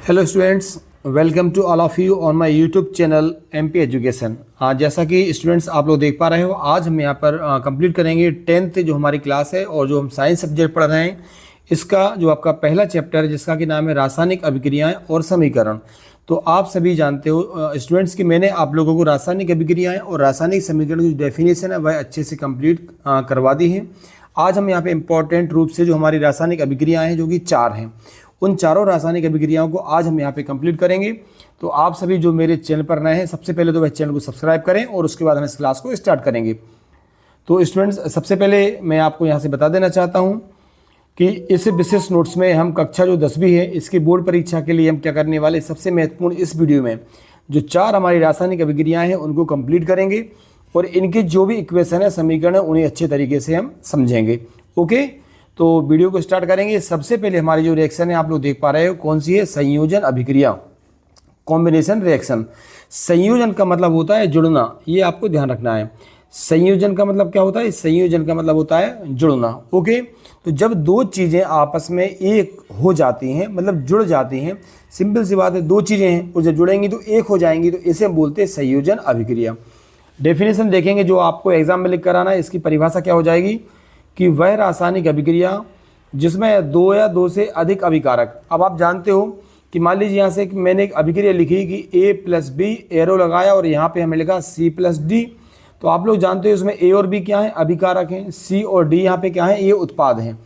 Hello students, welcome to all of you on my YouTube channel MP education. आज जैसा कि students आप लोग देख पा रहे हो, आज हम यहाँ पर कंप्लीट करेंगे 10th जो हमारी क्लास है और जो हम साइंस सब्जेक्ट पढ़ रहे हैं, इसका जो आपका पहला चैप्टर है जिसका कि नाम है रासायनिक अभिक्रियाएं और समीकरण। तो आप सभी जानते हो स्टूडेंट्स कि मैंने आप लोगों को रासायनिक अभिक्रियाएं और रासायनिक समीकरण की डेफिनेशन है वह अच्छे से कंप्लीट करवा दी है। आज हम यहाँ पे इम्पोर्टेंट रूप से जो हमारी रासायनिक अभिक्रियाएं हैं जो कि 4 हैं, उन चारों रासायनिक अभिक्रियाओं को आज हम यहाँ पे कंप्लीट करेंगे। तो आप सभी जो मेरे चैनल पर नए हैं, सबसे पहले तो वह चैनल को सब्सक्राइब करें और उसके बाद हम इस क्लास को स्टार्ट करेंगे। तो स्टूडेंट्स, सबसे पहले मैं आपको यहाँ से बता देना चाहता हूँ कि इस विशेष नोट्स में हम कक्षा जो 10वीं है इसकी बोर्ड परीक्षा के लिए हम क्या करने वाले, सबसे महत्वपूर्ण इस वीडियो में जो 4 हमारी रासायनिक अभिक्रियाएँ हैं उनको कंप्लीट करेंगे और इनके जो भी इक्वेशन है, समीकरण है, उन्हें अच्छे तरीके से हम समझेंगे। ओके, तो वीडियो को स्टार्ट करेंगे। सबसे पहले हमारी जो रिएक्शन है आप लोग देख पा रहे हो, कौन सी है? संयोजन अभिक्रिया, कॉम्बिनेशन रिएक्शन। संयोजन का मतलब होता है जुड़ना, ये आपको ध्यान रखना है। संयोजन का मतलब क्या होता है? संयोजन का मतलब होता है जुड़ना। ओके, तो जब दो चीज़ें आपस में एक हो जाती हैं, मतलब जुड़ जाती हैं, सिंपल सी बात है, दो चीज़ें हैं और जब जुड़ेंगी तो एक हो जाएंगी, तो इसे हम बोलते हैं संयोजन अभिक्रिया। डेफिनेशन देखेंगे जो आपको एग्जाम में लिख कर आना है, इसकी परिभाषा क्या हो जाएगी कि वह रासायनिक अभिक्रिया जिसमें 2 या 2 से अधिक अभिकारक। अब आप जानते हो कि मान लीजिए यहाँ से मैंने एक अभिक्रिया लिखी कि A+B, एरो लगाया और यहाँ पे हमें लिखा C+D। तो आप लोग जानते हो इसमें A और B क्या है? अभिकारक हैं। C और D यहाँ पे क्या है? ये उत्पाद हैं।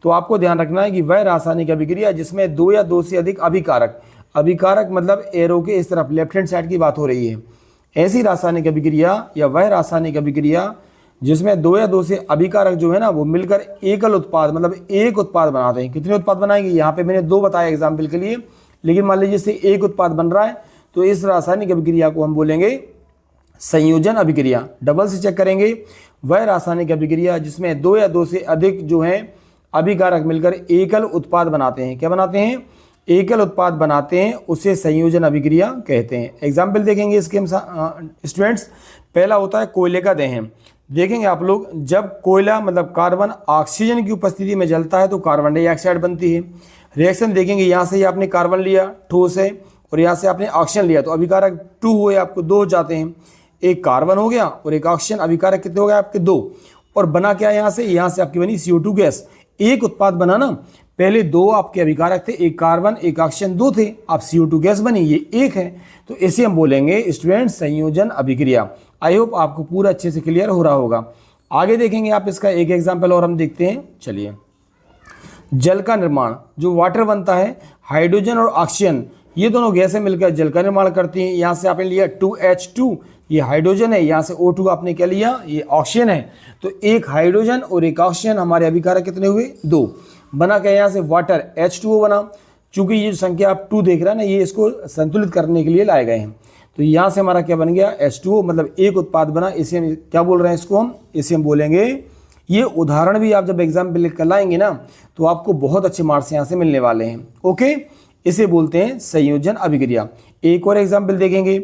तो आपको ध्यान रखना है कि वह रासायनिक अभिक्रिया जिसमें 2 या 2 से अधिक अभिकारक, अभिकारक मतलब एरो के इस तरफ लेफ्ट हैंड साइड की बात हो रही है, ऐसी रासायनिक अभिक्रिया या वह रासायनिक अभिक्रिया जिसमें 2 या 2 से अभिकारक जो है ना वो मिलकर एकल उत्पाद मतलब एक उत्पाद बनाते हैं। कितने उत्पाद बनाएंगे? यहाँ पे मैंने 2 बताया एग्जाम्पल के लिए, लेकिन मान लीजिए इससे एक उत्पाद बन रहा है, तो इस रासायनिक अभिक्रिया को हम बोलेंगे संयोजन अभिक्रिया। डबल से चेक करेंगे, वह रासायनिक अभिक्रिया जिसमें 2 या 2 से अधिक जो है अभिकारक मिलकर एकल उत्पाद बनाते हैं। क्या बनाते हैं? एकल उत्पाद बनाते हैं, उसे संयोजन अभिक्रिया कहते हैं। एग्जाम्पल देखेंगे इसके हम स्टूडेंट्स। पहला होता है कोयले का दहन। देखेंगे आप लोग, जब कोयला मतलब कार्बन ऑक्सीजन की उपस्थिति में जलता है तो कार्बन डाइऑक्साइड बनती है। रिएक्शन देखेंगे, यहाँ से आपने कार्बन लिया ठोस है और यहाँ से आपने ऑक्सीजन लिया, तो अभिकारक 2 हुए, आपको 2 हो जाते हैं। एक कार्बन हो गया और एक ऑक्सीजन, अभिकारक कितने हो गए आपके? 2। और बना क्या यहाँ से आपकी बनी CO2 गैस। एक उत्पाद बना ना, पहले 2 आपके अभिकारक थे, एक कार्बन एक ऑक्सीजन, 2 थे, अब CO2 गैस बनी, ये 1 है। तो इसे हम बोलेंगे स्टूडेंट संयोजन अभिक्रिया। आई होप आपको पूरा अच्छे से क्लियर हो रहा होगा। आगे देखेंगे आप इसका एक एग्जाम्पल और हम देखते हैं। चलिए, जल का निर्माण, जो वाटर बनता है, हाइड्रोजन और ऑक्सीजन ये दोनों गैसें मिलकर जल का निर्माण करती हैं। यहाँ से आपने लिया 2H2, ये हाइड्रोजन है, यहाँ से O2 आपने क्या लिया? ये ऑक्सीजन है। तो एक हाइड्रोजन और एक ऑक्सीजन, हमारे अभिकारक कितने हुए? 2। बना क्या? यहाँ से वाटर H2O बना। चूंकि ये संख्या आप 2 देख रहे हैं ना, ये इसको संतुलित करने के लिए लाए गए हैं। तो यहाँ से हमारा क्या बन गया? H2O, मतलब एक उत्पाद बना। इसे हम क्या बोल रहे हैं? इसे हम बोलेंगे, ये उदाहरण भी आप जब एग्जाम में लिख कर लाएंगे ना तो आपको बहुत अच्छे मार्क्स यहाँ से मिलने वाले हैं। ओके, इसे बोलते हैं संयोजन अभिक्रिया। एक और एग्जाम्पल देखेंगे,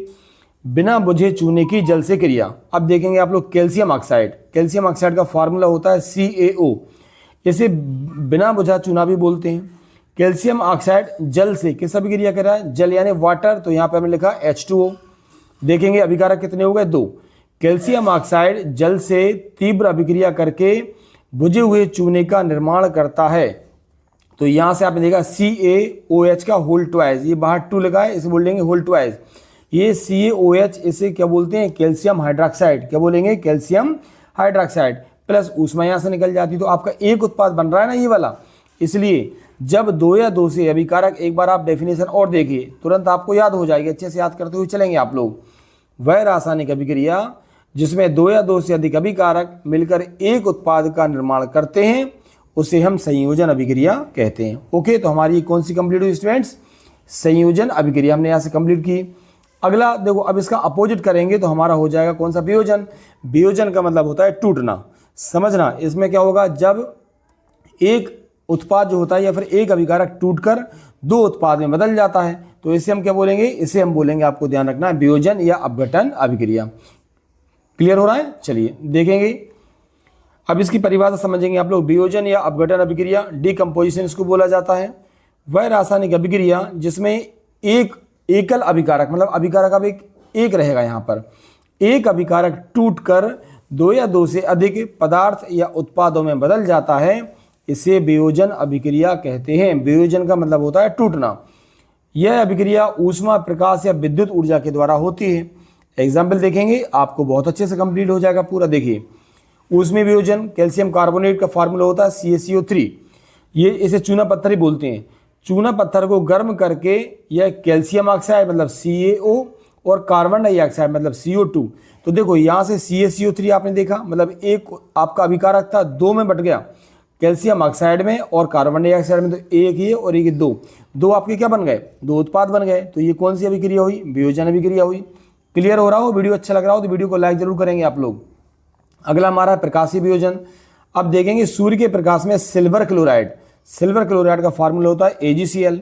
बिना बुझे चूने की जल से क्रिया। अब देखेंगे आप लोग कैल्शियम ऑक्साइड। कैल्शियम ऑक्साइड का फार्मूला होता है CaO। इसे बिना बुझा चूना भी बोलते हैं। कैल्शियम ऑक्साइड जल से किस अभिक्रिया कर रहा है? जल यानी वाटर, तो यहाँ पे हमने लिखा H2O। देखेंगे अभिकारक कितने हो गए? 2। कैल्शियम ऑक्साइड जल से तीव्र अभिक्रिया करके बुझे हुए चूने का निर्माण करता है। तो यहाँ से आपने देखा CaOH का होल ट्वाइस, ये बाहर 2 लिखा है, इसे बोलेंगे होल ट्वाइस। ये CaOH, इसे क्या बोलते हैं? Calcium hydroxide. क्या बोलेंगे? Calcium hydroxide. प्लस ऊष्मा यहाँ से निकल जाती, तो आपका एक उत्पाद बन रहा है ना ये वाला। इसलिए जब 2 या 2 से अभिकारक, एक बार आप डेफिनेशन और देखिए, तुरंत आपको याद हो जाएगी, अच्छे से याद करते हुए चलेंगे आप लोग। वह रासायनिक अभिक्रिया जिसमें 2 या 2 से अधिक अभिकारक मिलकर एक उत्पाद का निर्माण करते हैं, उसे हम संयोजन अभिक्रिया कहते हैं। ओके, तो हमारी कौन सी कंप्लीट हुई स्टूडेंट्स? संयोजन अभिक्रिया हमने यहाँ से कंप्लीट की। अगला देखो, अब इसका अपोजिट करेंगे तो हमारा हो जाएगा कौन सा? वियोजन। वियोजन का मतलब होता है टूटना। समझना, इसमें क्या होगा? जब एक उत्पाद जो होता है या फिर एक अभिकारक टूटकर 2 उत्पाद में बदल जाता है, तो इसे हम क्या बोलेंगे? इसे हम बोलेंगे, आपको ध्यान रखना है, वियोजन या अपघटन अभिक्रिया। क्लियर हो रहा है? चलिए देखेंगे, अब इसकी परिभाषा समझेंगे आप लोग। वियोजन या अपघटन अभिक्रिया, डिकम्पोजिशन इसको बोला जाता है। वह रासायनिक अभिक्रिया जिसमें एक एकल अभिकारक, मतलब अभिकारक अब एक रहेगा यहाँ पर, एक अभिकारक टूटकर दो या दो से अधिक पदार्थ या उत्पादों में बदल जाता है, इसे वियोजन अभिक्रिया कहते हैं। वियोजन का मतलब होता है टूटना। यह अभिक्रिया ऊष्मा, प्रकाश या विद्युत ऊर्जा के द्वारा होती है। एग्जाम्पल देखेंगे, आपको बहुत अच्छे से कंप्लीट हो जाएगा पूरा। देखिए, ऊष्मीय वियोजन, कैल्शियम कार्बोनेट का फार्मूला होता है CaCO3। ये इसे चूना पत्थर ही बोलते हैं। चूना पत्थर को गर्म करके यह कैल्शियम ऑक्साइड मतलब CaO और कार्बन डाइऑक्साइड मतलब CO2। तो देखो यहाँ से CaCO3 आपने देखा, मतलब एक आपका अभिकारक था, दो में बट गया, कैल्शियम ऑक्साइड में और कार्बन डाइऑक्साइड में। तो एक ये और एक दो आपके क्या बन गए, दो उत्पाद बन गए। तो ये कौन सी अभिक्रिया हुई, वियोजन अभिक्रिया हुई। क्लियर हो रहा हो, वीडियो अच्छा लग रहा हो तो वीडियो को लाइक जरूर करेंगे आप लोग। अगला हमारा है प्रकाशीय वियोजन। अब देखेंगे सूर्य के प्रकाश में सिल्वर क्लोराइड, सिल्वर क्लोराइड का फार्मूला होता है AgCl।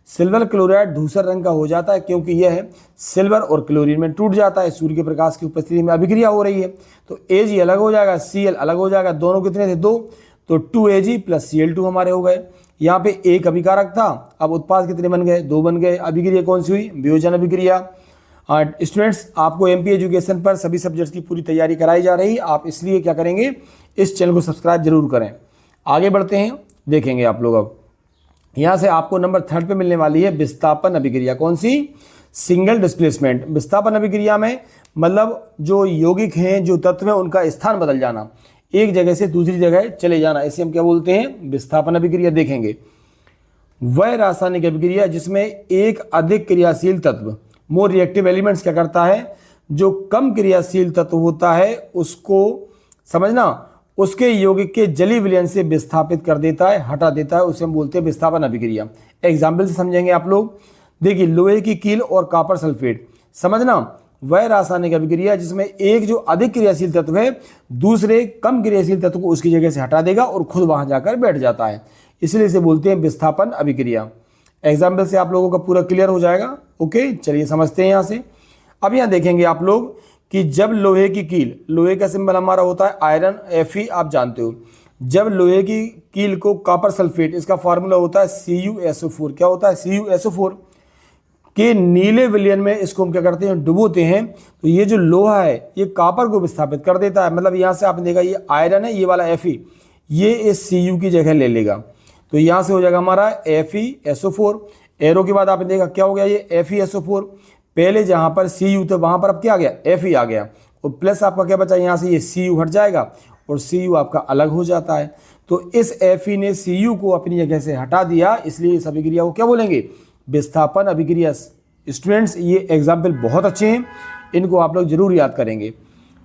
सिल्वर क्लोराइड धूसर रंग का हो जाता है क्योंकि यह सिल्वर और क्लोरीन में टूट जाता है। सूर्य के प्रकाश की उपस्थिति में अभिक्रिया हो रही है, तो Ag अलग हो जाएगा, Cl अलग हो जाएगा। दोनों कितने थे, दो, तो 2Ag + Cl2 हमारे हो गए। यहाँ पे एक अभिकारक था, अब उत्पाद कितने बन गए, दो बन गए। अभिक्रिया कौन सी हुई, वियोजन अभिक्रिया। स्टूडेंट्स, आपको MP एजुकेशन पर सभी सब्जेक्ट्स की पूरी तैयारी कराई जा रही है, आप इसलिए क्या करेंगे, इस चैनल को सब्सक्राइब जरूर करें। आगे बढ़ते हैं, देखेंगे आप लोग। अब यहाँ से आपको नंबर 3 पे मिलने वाली है विस्थापन अभिक्रिया। कौन सी, सिंगल डिस्प्लेसमेंट। विस्थापन अभिक्रिया में मतलब जो यौगिक हैं, जो तत्व हैं, उनका स्थान बदल जाना, एक जगह से दूसरी जगह चले जाना, इसे हम क्या बोलते हैं, विस्थापन अभिक्रिया। देखेंगे, वह रासायनिक अभिक्रिया जिसमें एक अधिक क्रियाशील तत्व, मोर रिएक्टिव एलिमेंट्स, क्या करता है, जो कम क्रियाशील तत्व होता है उसको समझना, उसके यौगिक के जलीय विलयन से विस्थापित कर देता है, हटा देता है, उसे हम बोलते हैं विस्थापन अभिक्रिया। एग्जाम्पल से समझेंगे आप लोग। देखिए, लोहे की कील और कॉपर सल्फेट, समझना, वह रासायनिक अभिक्रिया जिसमें एक जो अधिक क्रियाशील तत्व है दूसरे कम क्रियाशील तत्व को उसकी जगह से हटा देगा और खुद वहां जाकर बैठ जाता है, इसलिए इसे बोलते हैं विस्थापन अभिक्रिया। एग्जाम्पल से आप लोगों का पूरा क्लियर हो जाएगा। ओके, चलिए समझते हैं यहाँ से। अब यहाँ देखेंगे आप लोग कि जब लोहे की कील, लोहे का सिंबल हमारा होता है आयरन, Fe आप जानते हो। जब लोहे की कील को कॉपर सल्फेट, इसका फार्मूला होता है CuSO4, क्या होता है, CuSO4 के नीले विलयन में इसको हम क्या करते हैं, डुबोते हैं, तो ये जो लोहा है ये कॉपर को विस्थापित कर देता है। मतलब यहाँ से आपने देखा ये आयरन है, ये वाला Fe, ये इस Cu की जगह ले लेगा, तो यहाँ से हो जाएगा हमारा FeSO4। एरो के बाद आपने देखा क्या हो गया, ये FeSO4। पहले जहाँ पर Cu था वहाँ पर अब क्या आ गया, Fe आ गया, और प्लस आपका क्या बचा, यहाँ से ये Cu हट जाएगा और Cu आपका अलग हो जाता है। तो इस Fe ने Cu को अपनी जगह से हटा दिया, इसलिए इस अभिक्रिया को क्या बोलेंगे, विस्थापन अभिक्रिया। स्टूडेंट्स, ये एग्जाम्पल बहुत अच्छे हैं, इनको आप लोग जरूर याद करेंगे।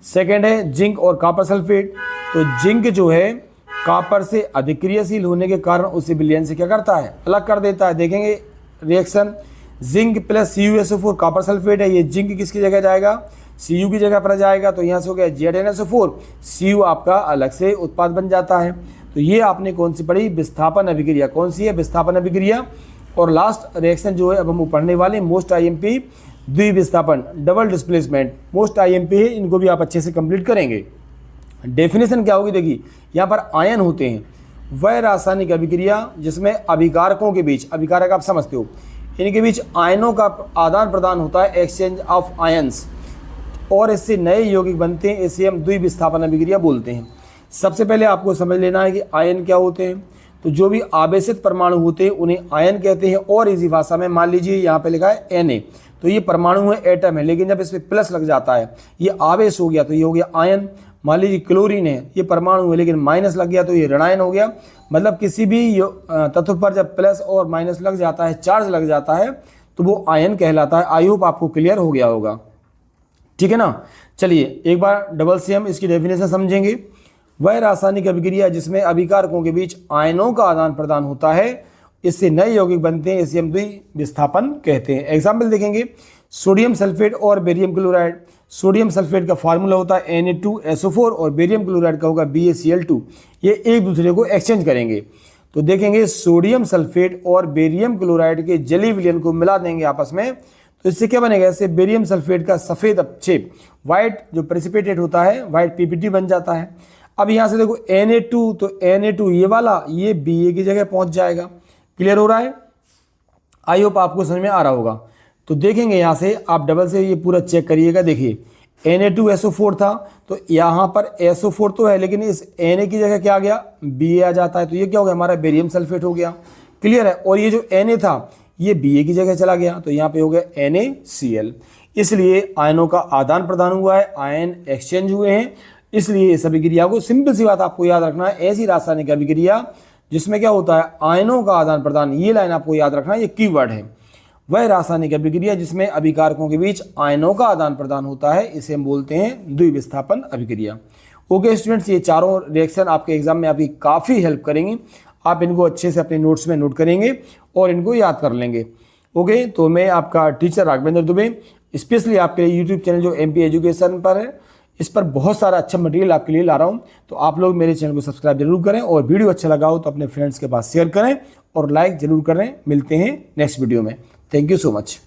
सेकेंड है जिंक और कॉपर सल्फेट। तो जिंक जो है कॉपर से अधिक क्रियाशील होने के कारण उसे विलयन से क्या करता है, अलग कर देता है। देखेंगे reaction, zinc + CuSO4 copper sulphate है, ये जिंक किसकी जगह जाएगा, Cu की जगह पर जाएगा, तो यहाँ से हो गया ZnSO4, Cu आपका अलग से उत्पाद बन जाता है। तो ये आपने कौन सी पढ़ी, विस्थापन अभिक्रिया। कौन सी है, विस्थापन अभिक्रिया। और लास्ट रिएक्शन जो है अब हम पढ़ने वाले, मोस्ट IMP द्विविस्थापन, डबल डिस्प्लेसमेंट, मोस्ट IMP है, इनको भी आप अच्छे से कंप्लीट करेंगे। डेफिनेशन क्या होगी, देखिए यहाँ पर आयन होते हैं, वह रासायनिक अभिक्रिया जिसमें अभिकारकों के बीच, अभिकारक आप समझते हो, इनके बीच आयनों का आदान प्रदान होता है, एक्सचेंज ऑफ आयंस, और इससे नए यौगिक बनते हैं, इसे हम द्विविस्थापन अभिक्रिया बोलते हैं। सबसे पहले आपको समझ लेना है कि आयन क्या होते हैं। तो जो भी आवेशित परमाणु होते हैं उन्हें आयन कहते हैं, और इसी भाषा में मान लीजिए यहाँ पे लिखा है Na, तो ये परमाणु है, एटम है, लेकिन जब इस पर प्लस लग जाता है ये आवेश हो गया तो ये हो गया आयन। मान लीजिए क्लोरीन है, ये परमाणु है लेकिन माइनस लग गया तो ये ऋणायन हो गया। मतलब किसी भी तत्व पर जब प्लस और माइनस लग जाता है, चार्ज लग जाता है, तो वो आयन कहलाता है। आई होप आपको क्लियर हो गया होगा, ठीक है ना। चलिए एक बार डबल से हम इसकी डेफिनेशन समझेंगे। वह रासायनिक अभिक्रिया जिसमें अभिकारकों के बीच आयनों का आदान प्रदान होता है, इससे नए यौगिक बनते हैं, इसे हम द्विविस्थापन कहते हैं। एग्जाम्पल देखेंगे, सोडियम सल्फेट और बेरियम क्लोराइड। सोडियम सल्फेट का फार्मूला होता है Na2SO4 और बेरियम क्लोराइड का होगा BaCl2। ये एक दूसरे को एक्सचेंज करेंगे, तो देखेंगे सोडियम सल्फेट और बेरियम क्लोराइड के जलीय विलयन को मिला देंगे आपस में, तो इससे क्या बनेगा, इससे बेरियम सल्फेट का सफ़ेद अपक्षेप, व्हाइट जो प्रेसिपिटेट होता है, व्हाइट PPT बन जाता है। अब यहाँ से देखो Na2, तो Na2 ये वाला, ये Ba की जगह पहुँच जाएगा। क्लियर हो रहा है। आई होप आपको समझ में आ रहा होगा। तो देखेंगे यहाँ से आप डबल से ये पूरा चेक करिएगा। देखिए Na2SO4 था, तो यहाँ पर SO4 तो है, लेकिन इस Na की जगह क्या आ गया, Ba आ जाता है, तो ये क्या हो गया, हमारा बेरियम सल्फेट हो गया। क्लियर है। और ये जो Na था ये Ba की जगह चला गया, तो यहाँ पे हो गया NaCl। इसलिए आयनों का आदान प्रदान हुआ है, आयन एक्सचेंज हुए हैं। इसलिए इस अभिक्रिया को, सिंपल सी बात आपको याद रखना है, ऐसी रासायनिक अभिक्रिया जिसमें क्या होता है, आयनों का आदान प्रदान, ये लाइन आपको याद रखना है, ये कीवर्ड है। वह रासायनिक अभिक्रिया जिसमें अभिकारकों के बीच आयनों का आदान प्रदान होता है, इसे हम बोलते हैं द्विविस्थापन अभिक्रिया। ओके स्टूडेंट्स, ये चारों रिएक्शन आपके एग्जाम में आपकी काफ़ी हेल्प करेंगी। आप इनको अच्छे से अपने नोट्स में नोट करेंगे और इनको याद कर लेंगे। ओके, तो मैं आपका टीचर राघवेंद्र दुबे स्पेशली आपके लिए यूट्यूब चैनल जो MP एजुकेशन पर है, इस पर बहुत सारा अच्छा मटेरियल आपके लिए ला रहा हूँ। तो आप लोग मेरे चैनल को सब्सक्राइब जरूर करें, और वीडियो अच्छा लगा हो तो अपने फ्रेंड्स के पास शेयर करें और लाइक जरूर करें। मिलते हैं नेक्स्ट वीडियो में। Thank you so much.